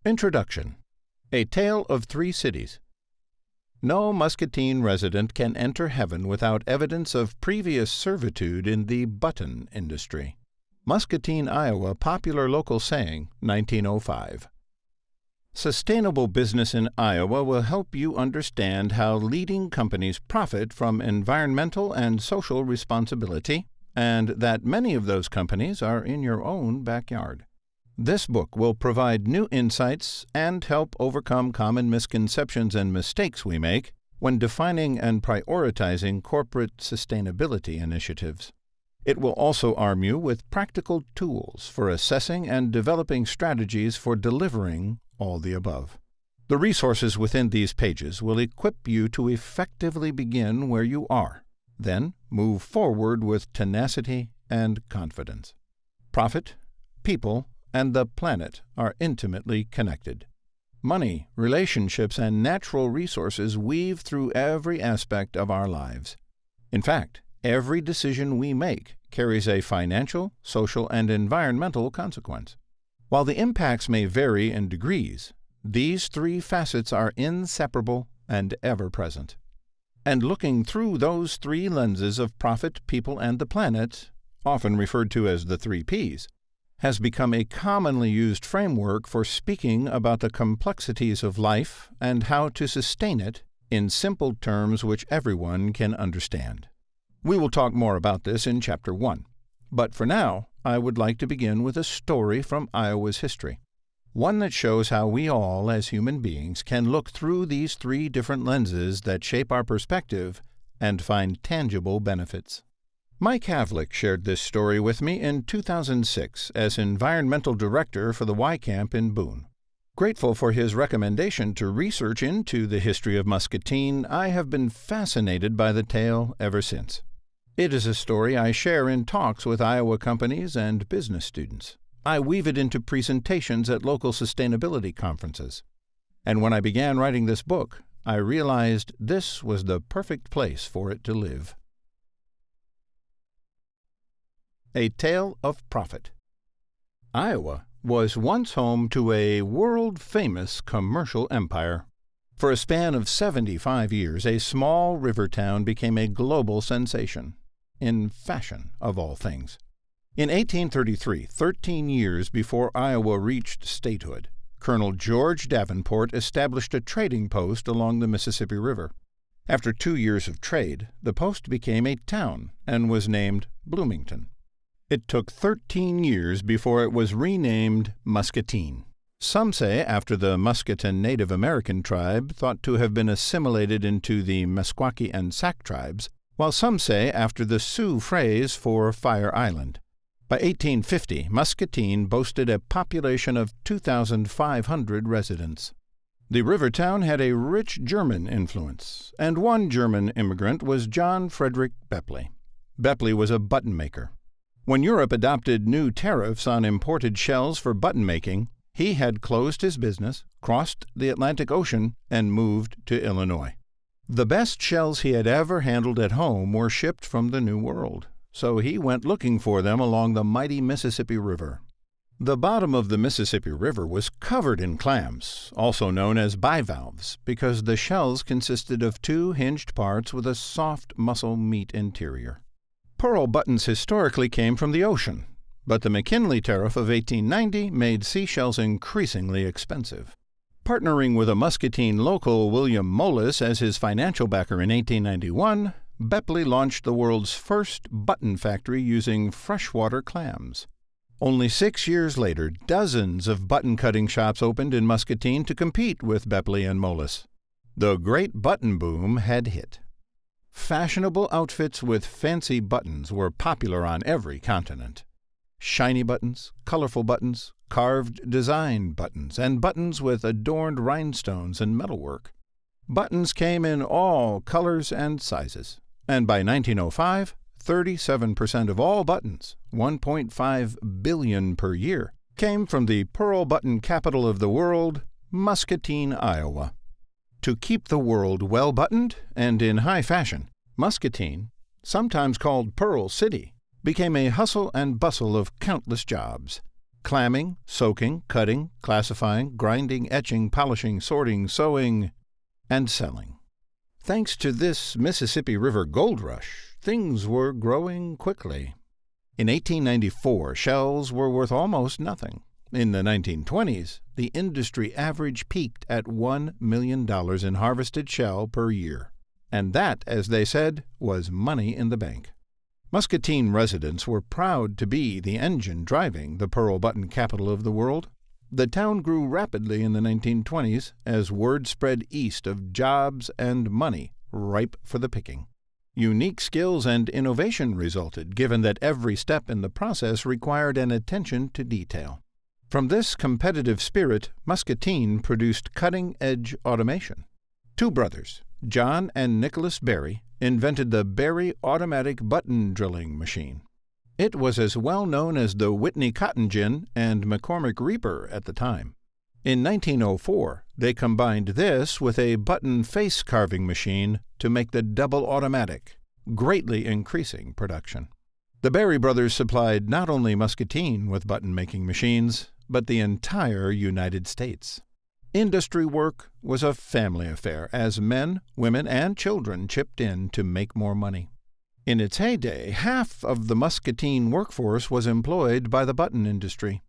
Introduction. A Tale of Three Cities. No Muscatine resident can enter heaven without evidence of previous servitude in the button industry. Muscatine, Iowa popular local saying, 1905. Sustainable business in Iowa will help you understand how leading companies profit from environmental and social responsibility, and that many of those companies are in your own backyard. This book will provide new insights and help overcome common misconceptions and mistakes we make when defining and prioritizing corporate sustainability initiatives. It will also arm you with practical tools for assessing and developing strategies for delivering all the above. The resources within these pages will equip you to effectively begin where you are, then move forward with tenacity and confidence. Profit, people, and the planet are intimately connected. Money, relationships, and natural resources weave through every aspect of our lives. In fact, every decision we make carries a financial, social, and environmental consequence. While the impacts may vary in degrees, these three facets are inseparable and ever-present. And looking through those three lenses of profit, people, and the planet, often referred to as the 3 Ps, has become a commonly used framework for speaking about the complexities of life and how to sustain it in simple terms which everyone can understand. We will talk more about this in Chapter 1, but for now, I would like to begin with a story from Iowa's history, one that shows how we all, as human beings, can look through these 3 different lenses that shape our perspective and find tangible benefits. Mike Havlick shared this story with me in 2006 as Environmental Director for the Y Camp in Boone. Grateful for his recommendation to research into the history of Muscatine, I have been fascinated by the tale ever since. It is a story I share in talks with Iowa companies and business students. I weave it into presentations at local sustainability conferences. And when I began writing this book, I realized this was the perfect place for it to live. A Tale of Profit. Iowa was once home to a world-famous commercial empire. For a span of 75 years, a small river town became a global sensation, in fashion of all things. In 1833, 13 years before Iowa reached statehood, Colonel George Davenport established a trading post along the Mississippi River. After 2 years of trade, the post became a town and was named Bloomington. It took 13 years before it was renamed Muscatine. Some say after the Muscatine Native American tribe thought to have been assimilated into the Meskwaki and Sac tribes, while some say after the Sioux phrase for Fire Island. By 1850, Muscatine boasted a population of 2,500 residents. The river town had a rich German influence, and one German immigrant was John Frederick Bepley. Bepley was a button maker. When Europe adopted new tariffs on imported shells for button making, he had closed his business, crossed the Atlantic Ocean, and moved to Illinois. The best shells he had ever handled at home were shipped from the New World, so he went looking for them along the mighty Mississippi River. The bottom of the Mississippi River was covered in clams, also known as bivalves, because the shells consisted of 2 hinged parts with a soft muscle meat interior. Pearl buttons historically came from the ocean, but the McKinley Tariff of 1890 made seashells increasingly expensive. Partnering with a Muscatine local, William Moelis, as his financial backer in 1891, Bepley launched the world's first button factory using freshwater clams. Only 6 years later, dozens of button-cutting shops opened in Muscatine to compete with Bepley and Moelis. The great button boom had hit. Fashionable outfits with fancy buttons were popular on every continent. Shiny buttons, colorful buttons, carved design buttons, and buttons with adorned rhinestones and metalwork. Buttons came in all colors and sizes, and by 1905, 37% of all buttons, 1.5 billion per year, came from the pearl button capital of the world, Muscatine, Iowa. To keep the world well-buttoned and in high fashion, Muscatine, sometimes called Pearl City, became a hustle and bustle of countless jobs. clamming, soaking, cutting, classifying, grinding, etching, polishing, sorting, sewing, and selling. Thanks to this Mississippi River gold rush, things were growing quickly. In 1894, shells were worth almost nothing. In the 1920s, the industry average peaked at $1 million in harvested shell per year. And that, as they said, was money in the bank. Muscatine residents were proud to be the engine driving the pearl button capital of the world. The town grew rapidly in the 1920s as word spread east of jobs and money ripe for the picking. Unique skills and innovation resulted, given that every step in the process required an attention to detail. From this competitive spirit, Muscatine produced cutting-edge automation. Two brothers, John and Nicholas Berry, invented the Berry automatic button drilling machine. It was as well known as the Whitney Cotton Gin and McCormick Reaper at the time. In 1904, they combined this with a button face carving machine to make the double automatic, greatly increasing production. The Berry brothers supplied not only Muscatine with button-making machines, but the entire United States. Industry work was a family affair, as men, women, and children chipped in to make more money. In its heyday, half of the Muscatine workforce was employed by the button industry.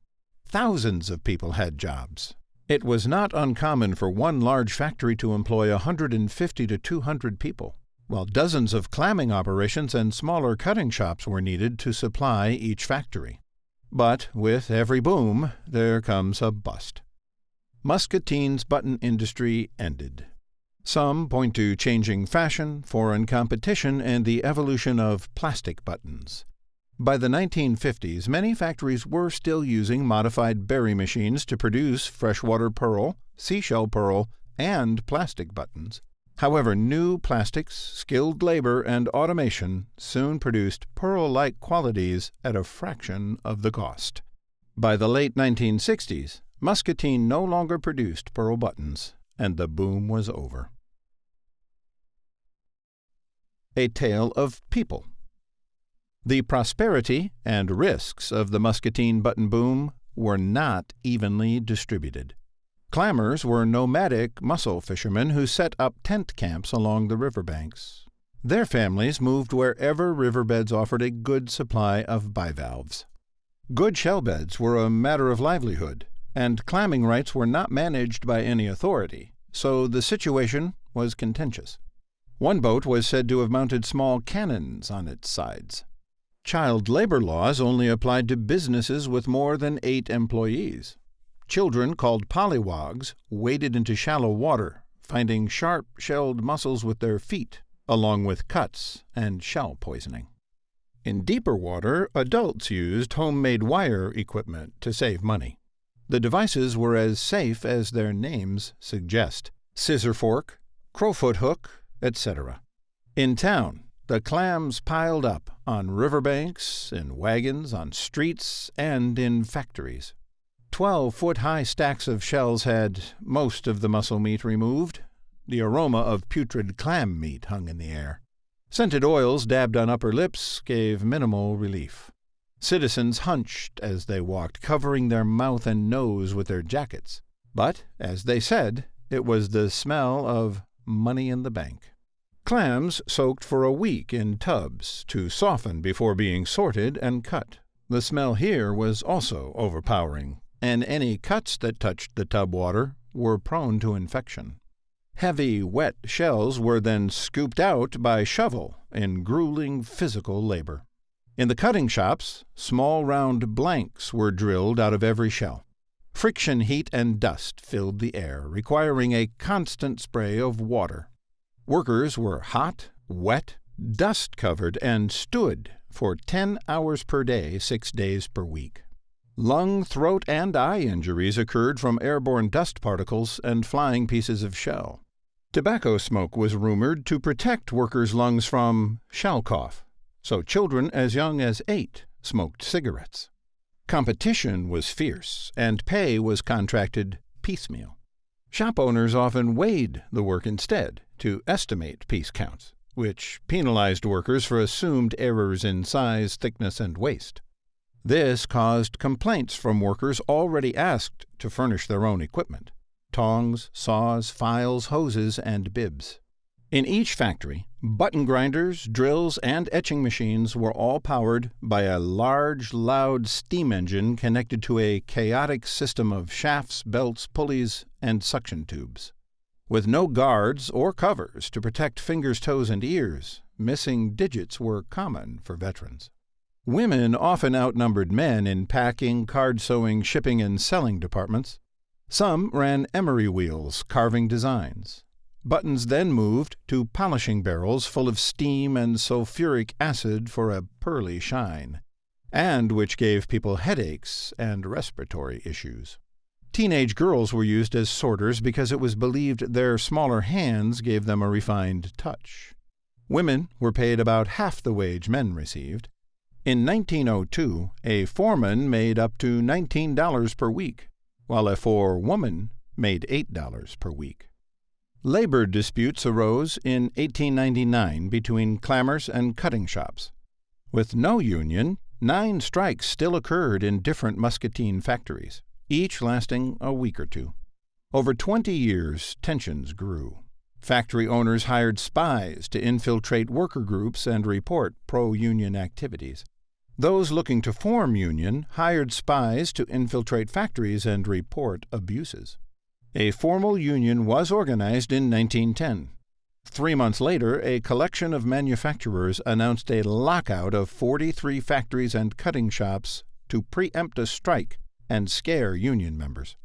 Thousands of people had jobs. It was not uncommon for one large factory to employ 150 to 200 people, while dozens of clamming operations and smaller cutting shops were needed to supply each factory. But with every boom, there comes a bust. Muscatine's button industry ended. Some point to changing fashion, foreign competition, and the evolution of plastic buttons. By the 1950s, many factories were still using modified Berry machines to produce freshwater pearl, seashell pearl, and plastic buttons. However, new plastics, skilled labor, and automation soon produced pearl-like qualities at a fraction of the cost. By the late 1960s, Muscatine no longer produced pearl buttons, and the boom was over. A tale of people. The prosperity and risks of the Muscatine button boom were not evenly distributed. Clammers were nomadic mussel fishermen who set up tent camps along the riverbanks. Their families moved wherever riverbeds offered a good supply of bivalves. Good shell beds were a matter of livelihood, and clamming rights were not managed by any authority, so the situation was contentious. One boat was said to have mounted small cannons on its sides. Child labor laws only applied to businesses with more than 8 employees. Children, called pollywogs, waded into shallow water, finding sharp-shelled mussels with their feet, along with cuts and shell poisoning. In deeper water, adults used homemade wire equipment to save money. The devices were as safe as their names suggest: scissor fork, crowfoot hook, etc. In town, the clams piled up on riverbanks, in wagons, on streets, and in factories. 12-foot-high stacks of shells had most of the mussel meat removed. The aroma of putrid clam meat hung in the air. Scented oils dabbed on upper lips gave minimal relief. Citizens hunched as they walked, covering their mouth and nose with their jackets. But, as they said, it was the smell of money in the bank. Clams soaked for a week in tubs to soften before being sorted and cut. The smell here was also overpowering, and any cuts that touched the tub water were prone to infection. Heavy, wet shells were then scooped out by shovel in grueling physical labor. In the cutting shops, small round blanks were drilled out of every shell. Friction heat and dust filled the air, requiring a constant spray of water. Workers were hot, wet, dust-covered, and stood for 10 hours per day, 6 days per week. Lung, throat, and eye injuries occurred from airborne dust particles and flying pieces of shell. Tobacco smoke was rumored to protect workers' lungs from shell cough, so children as young as 8 smoked cigarettes. Competition was fierce, and pay was contracted piecemeal. Shop owners often weighed the work instead to estimate piece counts, which penalized workers for assumed errors in size, thickness, and waste. This caused complaints from workers already asked to furnish their own equipment: tongs, saws, files, hoses, and bibs. In each factory, button grinders, drills, and etching machines were all powered by a large, loud steam engine connected to a chaotic system of shafts, belts, pulleys, and suction tubes. With no guards or covers to protect fingers, toes, and ears, missing digits were common for veterans. Women often outnumbered men in packing, card sewing, shipping, and selling departments. Some ran emery wheels, carving designs. Buttons then moved to polishing barrels full of steam and sulfuric acid for a pearly shine, and which gave people headaches and respiratory issues. Teenage girls were used as sorters because it was believed their smaller hands gave them a refined touch. Women were paid about half the wage men received. In 1902, a foreman made up to $19 per week, while a forewoman made $8 per week. Labor disputes arose in 1899 between clammers and cutting shops. With no union, 9 strikes still occurred in different Muscatine factories, each lasting a week or two. Over 20 years, tensions grew. Factory owners hired spies to infiltrate worker groups and report pro-union activities. Those looking to form union hired spies to infiltrate factories and report abuses. A formal union was organized in 1910. 3 months later, a collection of manufacturers announced a lockout of 43 factories and cutting shops to preempt a strike and scare union members.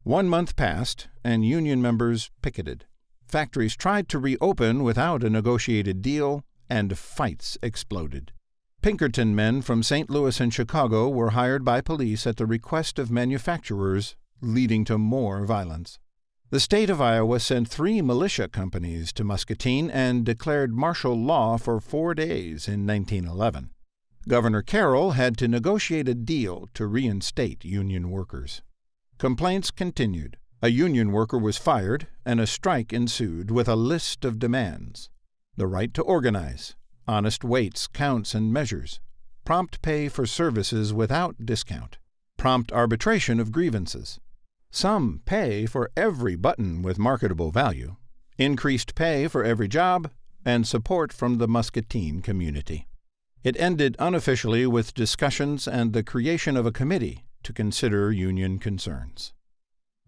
1 month passed, and union members picketed. Factories tried to reopen without a negotiated deal, and fights exploded. Pinkerton men from St. Louis and Chicago were hired by police at the request of manufacturers, leading to more violence. The state of Iowa sent 3 militia companies to Muscatine and declared martial law for 4 days in 1911. Governor Carroll had to negotiate a deal to reinstate union workers. Complaints continued. A union worker was fired, and a strike ensued with a list of demands: the right to organize, honest weights, counts, and measures, prompt pay for services without discount, prompt arbitration of grievances, some pay for every button with marketable value, increased pay for every job, and support from the Muscatine community. It ended unofficially with discussions and the creation of a committee to consider union concerns.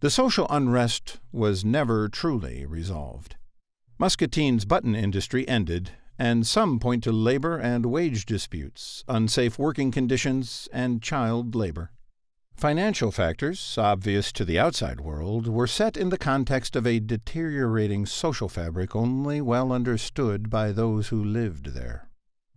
The social unrest was never truly resolved. Muscatine's button industry ended, and some point to labor and wage disputes, unsafe working conditions, and child labor. Financial factors, obvious to the outside world, were set in the context of a deteriorating social fabric only well understood by those who lived there.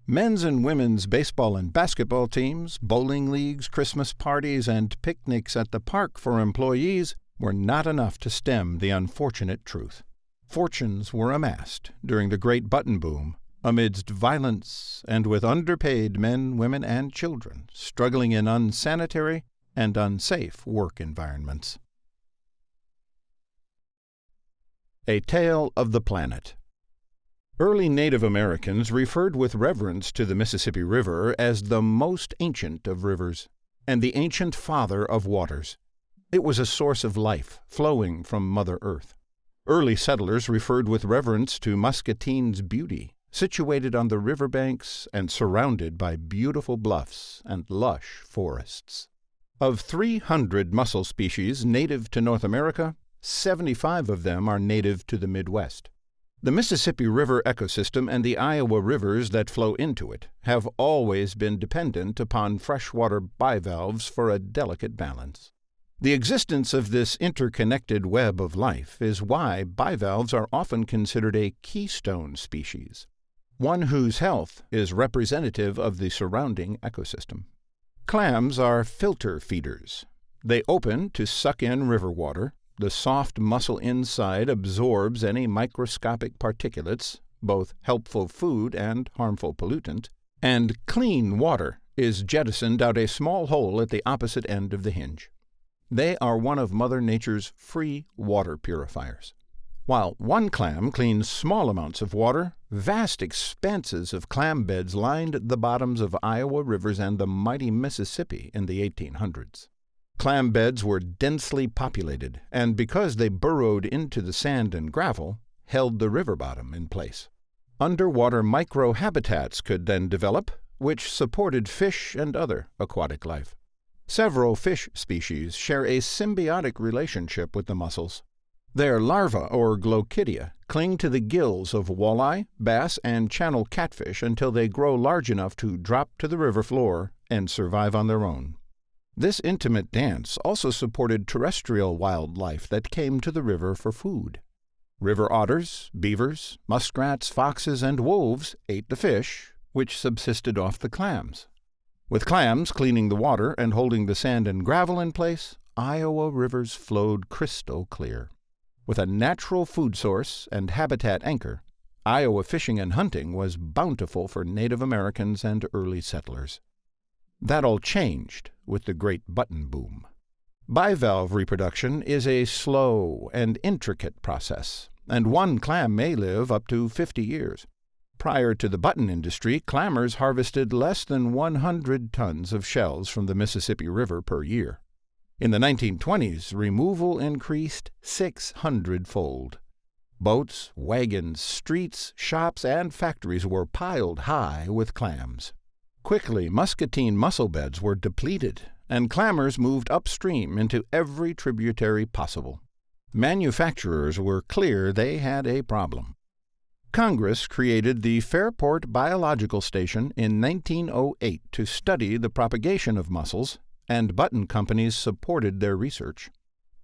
Men's and women's baseball and basketball teams, bowling leagues, Christmas parties, and picnics at the park for employees were not enough to stem the unfortunate truth. Fortunes were amassed during the great button boom, amidst violence and with underpaid men, women, and children struggling in unsanitary and unsafe work environments. A Tale of the Planet. Early Native Americans referred with reverence to the Mississippi River as the most ancient of rivers and the ancient father of waters. It was a source of life flowing from Mother Earth. Early settlers referred with reverence to Muscatine's beauty, situated on the riverbanks and surrounded by beautiful bluffs and lush forests. Of 300 mussel species native to North America, 75 of them are native to the Midwest. The Mississippi River ecosystem and the Iowa rivers that flow into it have always been dependent upon freshwater bivalves for a delicate balance. The existence of this interconnected web of life is why bivalves are often considered a keystone species, one whose health is representative of the surrounding ecosystem. Clams are filter feeders. They open to suck in river water. The soft mussel inside absorbs any microscopic particulates, both helpful food and harmful pollutant, and clean water is jettisoned out a small hole at the opposite end of the hinge. They are one of Mother Nature's free water purifiers. While one clam cleaned small amounts of water, vast expanses of clam beds lined the bottoms of Iowa rivers and the mighty Mississippi in the 1800s. Clam beds were densely populated, and because they burrowed into the sand and gravel, held the river bottom in place. Underwater microhabitats could then develop, which supported fish and other aquatic life. Several fish species share a symbiotic relationship with the mussels. Their larvae, or glochidia, cling to the gills of walleye, bass, and channel catfish until they grow large enough to drop to the river floor and survive on their own. This intimate dance also supported terrestrial wildlife that came to the river for food. River otters, beavers, muskrats, foxes, and wolves ate the fish, which subsisted off the clams. With clams cleaning the water and holding the sand and gravel in place, Iowa rivers flowed crystal clear. With a natural food source and habitat anchor, Iowa fishing and hunting was bountiful for Native Americans and early settlers. That all changed with the Great Button Boom. Bivalve reproduction is a slow and intricate process, and one clam may live up to 50 years. Prior to the button industry, clammers harvested less than 100 tons of shells from the Mississippi River per year. In the 1920s, removal increased 600-fold. Boats, wagons, streets, shops, and factories were piled high with clams. Quickly, Muscatine mussel beds were depleted, and clammers moved upstream into every tributary possible. Manufacturers were clear they had a problem. Congress created the Fairport Biological Station in 1908 to study the propagation of mussels, and button companies supported their research.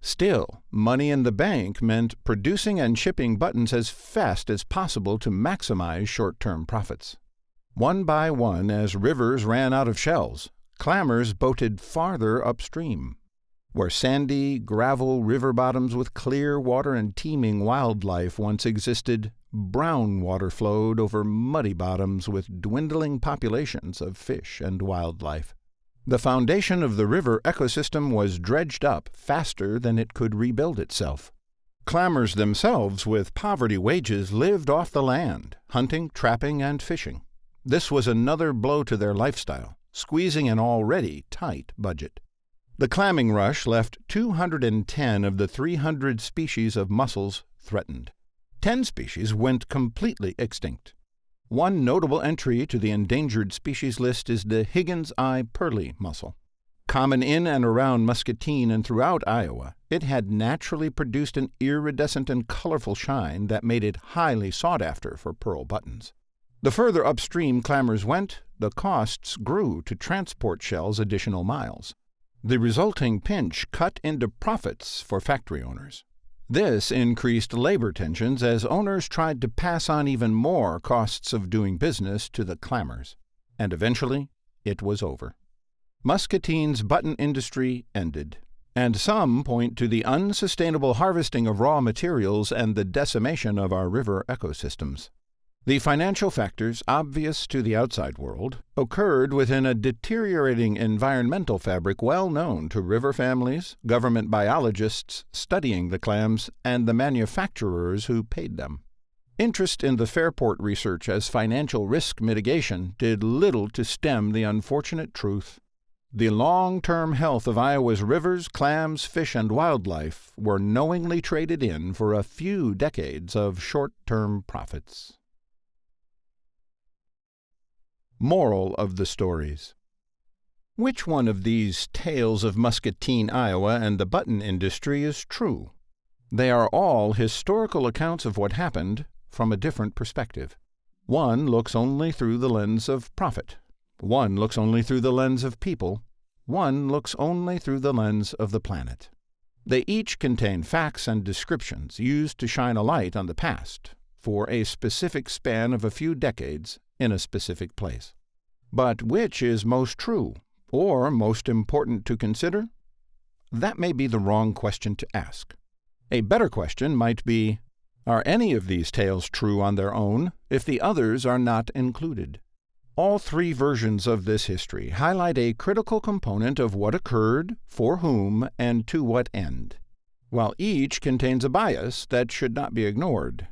Still, money in the bank meant producing and shipping buttons as fast as possible to maximize short-term profits. One by one, as rivers ran out of shells, clammers boated farther upstream. Where sandy, gravel river bottoms with clear water and teeming wildlife once existed, brown water flowed over muddy bottoms with dwindling populations of fish and wildlife. The foundation of the river ecosystem was dredged up faster than it could rebuild itself. Clammers themselves with poverty wages lived off the land, hunting, trapping, and fishing. This was another blow to their lifestyle, squeezing an already tight budget. The clamming rush left 210 of the 300 species of mussels threatened. 10 species went completely extinct. One notable entry to the endangered species list is the Higgins eye pearly mussel. Common in and around Muscatine and throughout Iowa, it had naturally produced an iridescent and colorful shine that made it highly sought after for pearl buttons. The further upstream clammers went, the costs grew to transport shells additional miles. The resulting pinch cut into profits for factory owners. This increased labor tensions as owners tried to pass on even more costs of doing business to the clammers. And eventually, it was over. Muscatine's button industry ended, and some point to the unsustainable harvesting of raw materials and the decimation of our river ecosystems. The financial factors, obvious to the outside world, occurred within a deteriorating environmental fabric well known to river families, government biologists studying the clams, and the manufacturers who paid them. Interest in the Fairport research as financial risk mitigation did little to stem the unfortunate truth. The long-term health of Iowa's rivers, clams, fish, and wildlife were knowingly traded in for a few decades of short-term profits. Moral of the stories. Which one of these tales of Muscatine, Iowa, and the button industry is true? They are all historical accounts of what happened from a different perspective. One looks only through the lens of profit. One looks only through the lens of people. One looks only through the lens of the planet. They each contain facts and descriptions used to shine a light on the past for a specific span of a few decades in a specific place. But which is most true, or most important to consider? That may be the wrong question to ask. A better question might be, are any of these tales true on their own if the others are not included? All three versions of this history highlight a critical component of what occurred, for whom, and to what end. while each contains a bias that should not be ignored.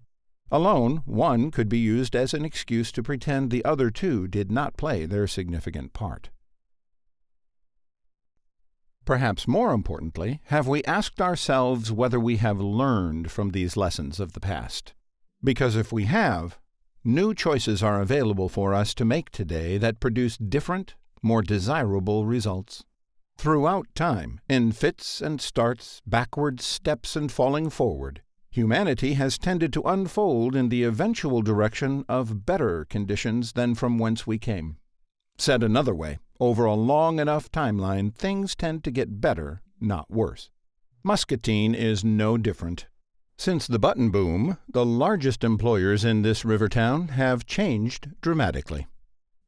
Alone, one could be used as an excuse to pretend the other two did not play their significant part. Perhaps more importantly, have we asked ourselves whether we have learned from these lessons of the past? Because if we have, new choices are available for us to make today that produce different, more desirable results. Throughout time, in fits and starts, backwards steps and falling forward, humanity has tended to unfold in the eventual direction of better conditions than from whence we came. Said another way, over a long enough timeline, things tend to get better, not worse. Muscatine is no different. Since the button boom, the largest employers in this river town have changed dramatically.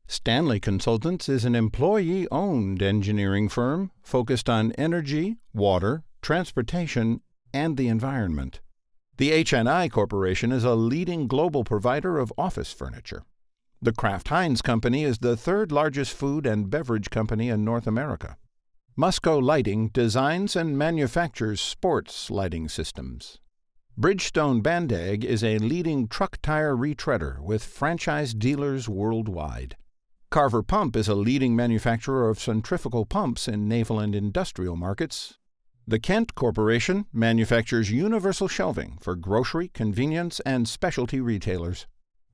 Stanley Consultants is an employee-owned engineering firm focused on energy, water, transportation, and the environment. The H&I Corporation is a leading global provider of office furniture. The Kraft Heinz Company is the third largest food and beverage company in North America. Musco Lighting designs and manufactures sports lighting systems. Bridgestone Bandag is a leading truck tire retreader with franchise dealers worldwide. Carver Pump is a leading manufacturer of centrifugal pumps in naval and industrial markets. The Kent Corporation manufactures universal shelving for grocery, convenience, and specialty retailers.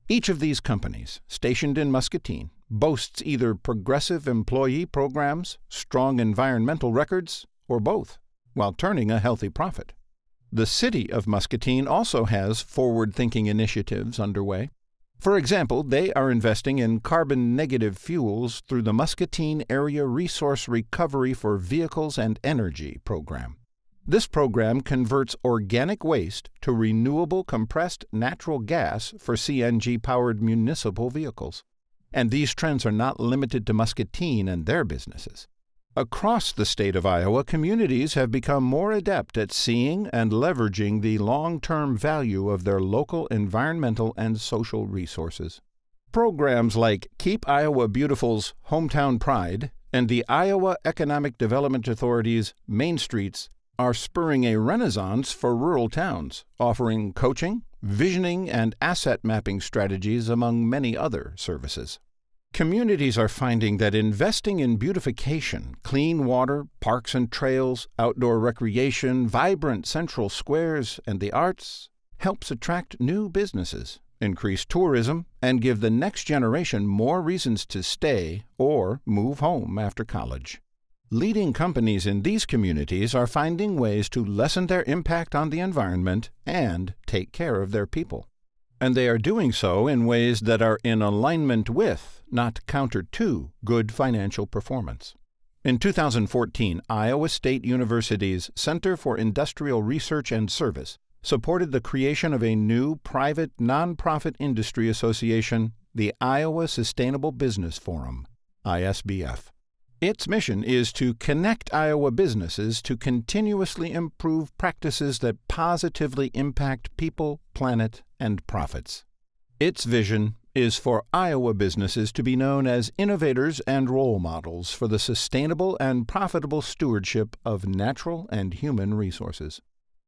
Each of these companies, stationed in Muscatine, boasts either progressive employee programs, strong environmental records, or both, while turning a healthy profit. The city of Muscatine also has forward-thinking initiatives underway. For example, they are investing in carbon-negative fuels through the Muscatine Area Resource Recovery for Vehicles and Energy program. This program converts organic waste to renewable compressed natural gas for CNG-powered municipal vehicles. And these trends are not limited to Muscatine and their businesses. Across the state of Iowa, communities have become more adept at seeing and leveraging the long-term value of their local environmental and social resources. Programs like Keep Iowa Beautiful's Hometown Pride and the Iowa Economic Development Authority's Main Streets are spurring a renaissance for rural towns, offering coaching, visioning, and asset mapping strategies among many other services. Communities are finding that investing in beautification, clean water, parks and trails, outdoor recreation, vibrant central squares, and the arts helps attract new businesses, increase tourism, and give the next generation more reasons to stay or move home after college. Leading companies in these communities are finding ways to lessen their impact on the environment and take care of their people. And they are doing so in ways that are in alignment with, not counter to, good financial performance. In 2014, Iowa State University's Center for Industrial Research and Service supported the creation of a new private nonprofit industry association, the Iowa Sustainable Business Forum, ISBF. Its mission is to connect Iowa businesses to continuously improve practices that positively impact people, planet, and profits. Its vision is for Iowa businesses to be known as innovators and role models for the sustainable and profitable stewardship of natural and human resources.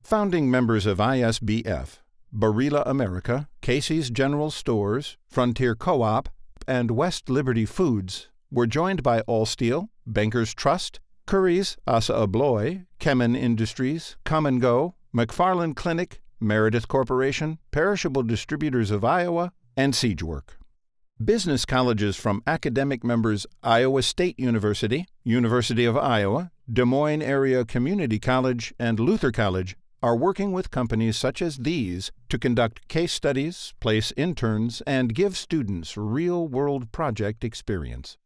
Founding members of ISBF, Barilla America, Casey's General Stores, Frontier Co-op, and West Liberty Foods were joined by Allsteel, Bankers Trust, Curry's Assa Abloy, Kemen Industries, Come & Go, McFarland Clinic, Meredith Corporation, Perishable Distributors of Iowa, and Siegework. Business colleges from academic members Iowa State University, University of Iowa, Des Moines Area Community College, and Luther College are working with companies such as these to conduct case studies, place interns, and give students real-world project experience.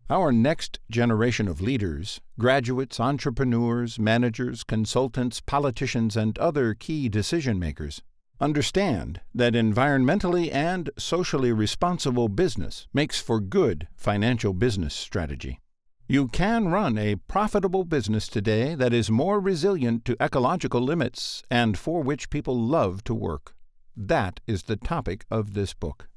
Our next generation of leaders, graduates, entrepreneurs, managers, consultants, politicians, and other key decision-makers, understand that environmentally and socially responsible business makes for good financial business strategy. You can run a profitable business today that is more resilient to ecological limits and for which people love to work. That is the topic of this book.